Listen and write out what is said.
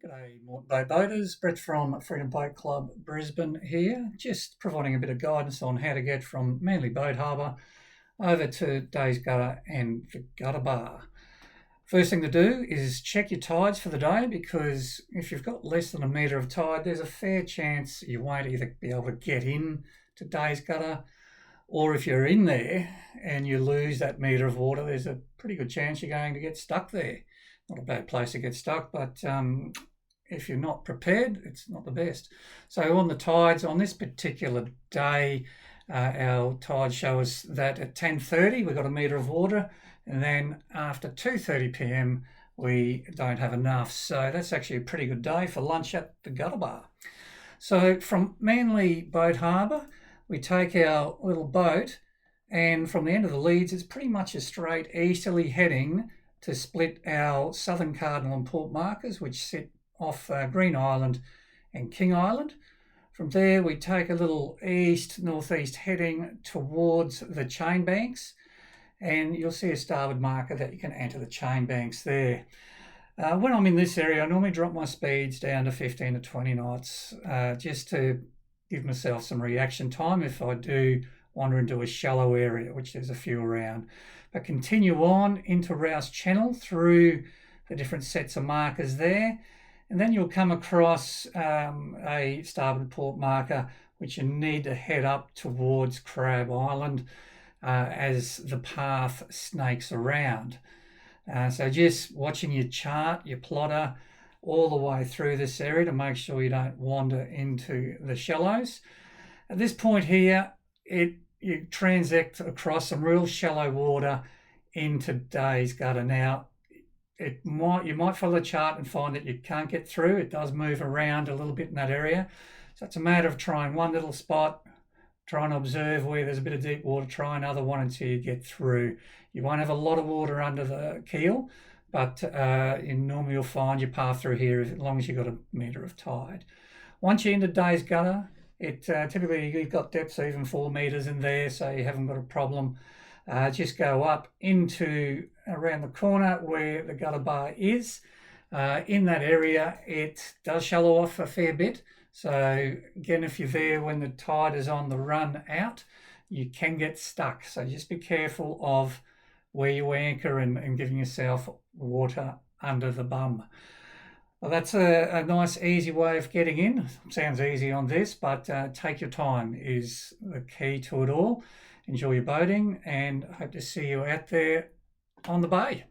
G'day, Moreton Bay boaters. Brett from Freedom Boat Club Brisbane here, just providing a bit of guidance on how to get from Manly Boat Harbour over to Days Gutter and the Gutter Bar. First thing to do is check your tides for the day, because if you've got less than a metre of tide, there's a fair chance you won't either be able to get in to Days Gutter, or if you're in there and you lose that metre of water, there's a pretty good chance you're going to get stuck there. Not a bad place to get stuck, but if you're not prepared, it's not the best. So on the tides on this particular day, our tides show us that at 10:30 we've got a metre of water, and then after 2:30 p.m. we don't have enough. So that's actually a pretty good day for lunch at the Gutter Bar. So from Manly Boat Harbour, we take our little boat, and from the end of the leads, it's pretty much a straight easterly heading to split our southern cardinal and port markers, which sit off Green Island and King Island. From there, we take a little northeast heading towards the chain banks, and you'll see a starboard marker that you can enter the chain banks there. When I'm in this area, I normally drop my speeds down to 15 to 20 knots, just to give myself some reaction time if I do wander into a shallow area, which there's a few around. But continue on into Rouse Channel through the different sets of markers there, and then you'll come across a starboard port marker which you need to head up towards Crab Island as the path snakes around. So just watching your chart, your plotter, all the way through this area to make sure you don't wander into the shallows. At this point here, you transact across some real shallow water into Days Gutter. Now, you might follow the chart and find that you can't get through. It does move around a little bit in that area. So it's a matter of trying one little spot, try and observe where there's a bit of deep water, try another one until you get through. You won't have a lot of water under the keel, but normally you'll find your path through here as long as you've got a metre of tide. Once you're into Days Gutter, typically you've got depths even 4 metres in there, so you haven't got a problem. Just go up into around the corner where the Gutter Bar is. In that area, it does shallow off a fair bit. So again, if you're there when the tide is on the run out, you can get stuck. So just be careful of where you anchor and giving yourself water under the bum. Well, that's a nice, easy way of getting in. Sounds easy on this, but take your time is the key to it all. Enjoy your boating, and hope to see you out there on the bay.